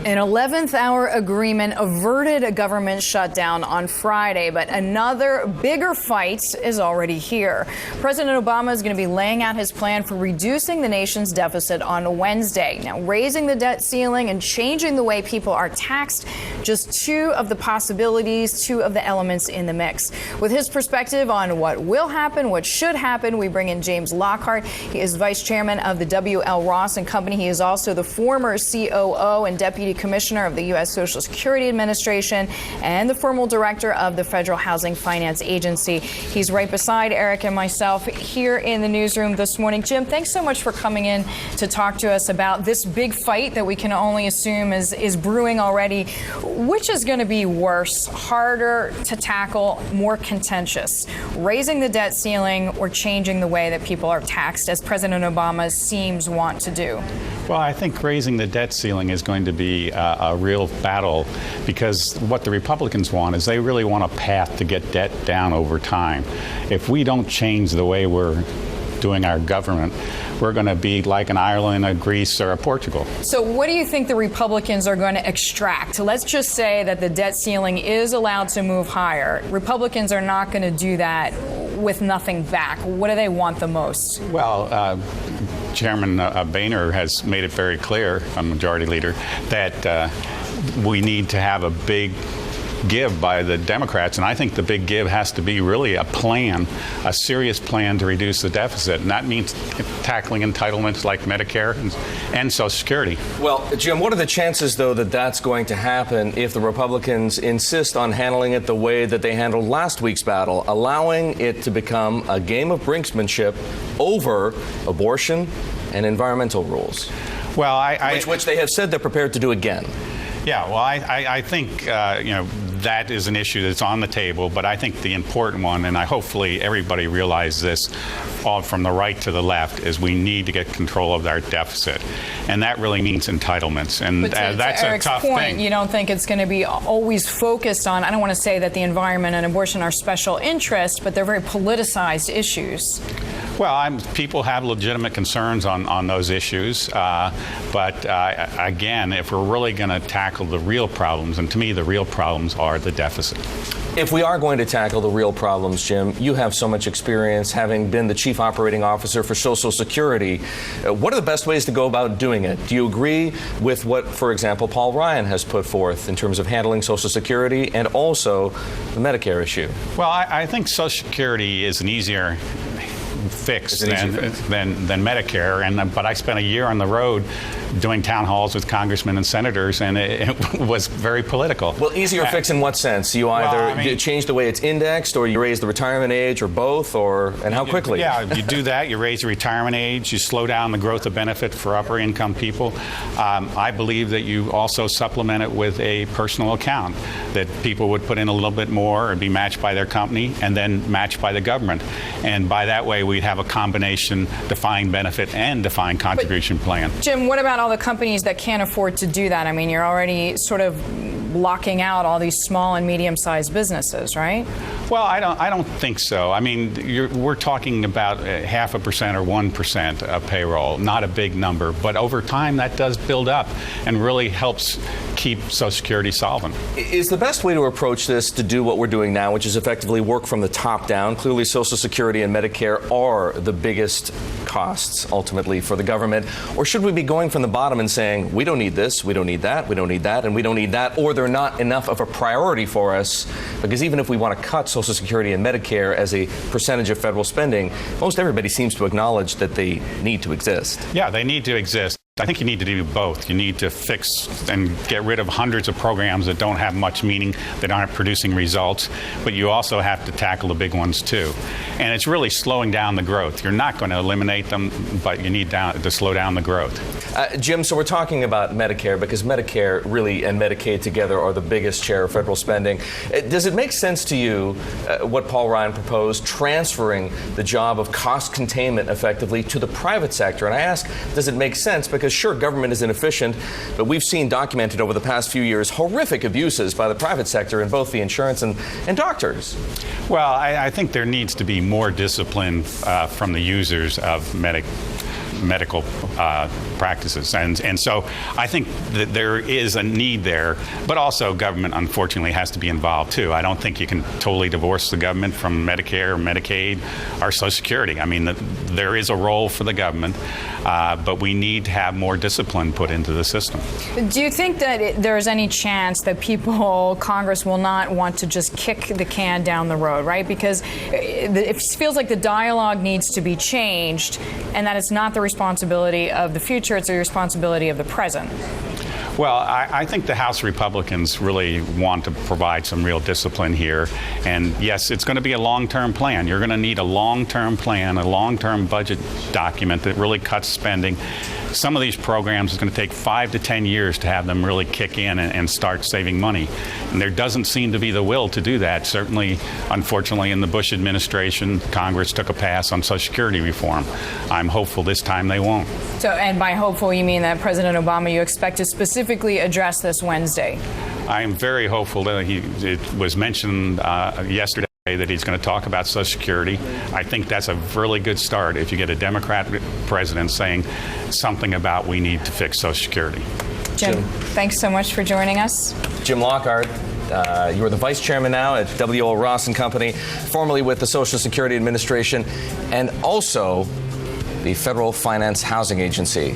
An 11th hour agreement averted a government shutdown on Friday, but another bigger fight is already here. President Obama is going to be laying out his plan for reducing the nation's deficit on Wednesday. Now, raising the debt ceiling and changing the way people are taxed, just two of the possibilities, two of the elements in the mix. With his perspective on what will happen, what should happen, we bring in James Lockhart. He is vice chairman of the W.L. Ross and Company. He is also the former COO and deputy commissioner of the U.S. Social Security Administration and the former director of the Federal Housing Finance Agency. He's right beside Erik and myself here in the newsroom this morning. Jim, thanks so much for coming in to talk to us about this big fight that we can only assume is brewing already. Which is going to be worse, harder to tackle, more contentious, raising the debt ceiling or changing the way that people are taxed, as President Obama seems want to do? Well, I think raising the debt ceiling is going to be a real battle, because what the Republicans want is they really want a path to get debt down over time. If we don't change the way we're doing our government, we're going to be like an Ireland, a Greece, or a Portugal. So what do you think the Republicans are going to extract? Let's just say that the debt ceiling is allowed to move higher. Republicans are not going to do that with nothing back. What do they want the most? Well, Chairman Boehner has made it very clear, a majority leader, that we need to have a big give by the Democrats, and I think the big give has to be really a plan, a serious plan to reduce the deficit, and that means tackling entitlements like Medicare and Social Security. Well, Jim, what are the chances, though, that that's going to happen if the Republicans insist on handling it the way that they handled last week's battle, allowing it to become a game of brinksmanship over abortion and environmental rules? Well, which they have said they're prepared to do again. Yeah, well, I think, that is an issue that's on the table, but I think the important one, and hopefully everybody realizes this, all from the right to the left, is we need to get control of our deficit. And that really means entitlements. And that's Erik's a tough point, thing. You don't think it's going to be always focused on, I don't want to say that the environment and abortion are special interest, but they're very politicized issues. Well, people have legitimate concerns on those issues, but again, if we're really going to tackle the real problems, and to me the real problems are the deficit. If we are going to tackle the real problems, Jim, you have so much experience having been the chief operating officer for Social Security. What are the best ways to go about doing it? Do you agree with what, for example, Paul Ryan has put forth in terms of handling Social Security and also the Medicare issue? Well, I think Social Security is an easier fix than Medicare, but I spent a year on the road doing town halls with congressmen and senators, and it was very political. Well, easier fix in what sense? You either change the way it's indexed, or you raise the retirement age, or both, and how quickly? Yeah, you do that. You raise the retirement age. You slow down the growth of benefit for upper income people. I believe that you also supplement it with a personal account that people would put in a little bit more and be matched by their company and then matched by the government. And by that way, we'd have a combination defined benefit and defined contribution plan. Jim, what about all the companies that can't afford to do that? I mean, you're already sort of blocking out all these small and medium-sized businesses, right? Well, I don't think so. I mean, we're talking about 0.5% or 1% of payroll, not a big number, but over time that does build up and really helps keep Social Security solvent. Is the best way to approach this to do what we're doing now, which is effectively work from the top down? Clearly, Social Security and Medicare are the biggest costs ultimately for the government. Or should we be going from the bottom and saying, we don't need this, we don't need that, we don't need that, and we don't need that, or they're not enough of a priority for us? Because even if we want to cut Social Security and Medicare as a percentage of federal spending, most everybody seems to acknowledge that they need to exist. Yeah, they need to exist. I think you need to do both. You need to fix and get rid of hundreds of programs that don't have much meaning, that aren't producing results, but you also have to tackle the big ones too. And it's really slowing down the growth. You're not going to eliminate them, but you need to slow down the growth. Jim, so we're talking about Medicare because Medicare really and Medicaid together are the biggest share of federal spending. Does it make sense to you what Paul Ryan proposed, transferring the job of cost containment effectively to the private sector? And I ask, does it make sense? Because sure, government is inefficient, but we've seen documented over the past few years horrific abuses by the private sector in both the insurance and doctors. Well, I think there needs to be more discipline from the users of medical practices. And so I think that there is a need there, but also government, unfortunately, has to be involved, too. I don't think you can totally divorce the government from Medicare, Medicaid, or Social Security. I mean, there is a role for the government, but we need to have more discipline put into the system. Do you think that there's any chance that Congress will not want to just kick the can down the road, right? Because it feels like the dialogue needs to be changed, and that it's not the responsibility of the future, it's the responsibility of the present. Well, I think the House Republicans really want to provide some real discipline here. And yes, it's going to be a long-term plan. You're going to need a long-term plan, a long-term budget document that really cuts spending. Some of these programs is going to take 5 to 10 years to have them really kick in and start saving money. And there doesn't seem to be the will to do that. Certainly, unfortunately, in the Bush administration, Congress took a pass on Social Security reform. I'm hopeful this time they won't. So, and by hopeful, you mean that President Obama, you expect to specifically address this Wednesday? I am very hopeful that it was mentioned yesterday that he's going to talk about Social Security. I think that's a really good start if you get a Democrat president saying something about we need to fix Social Security. Jim, thanks so much for joining us. Jim Lockhart, you are the vice chairman now at W.O. Ross & Company, formerly with the Social Security Administration, and also the Federal Finance Housing Agency.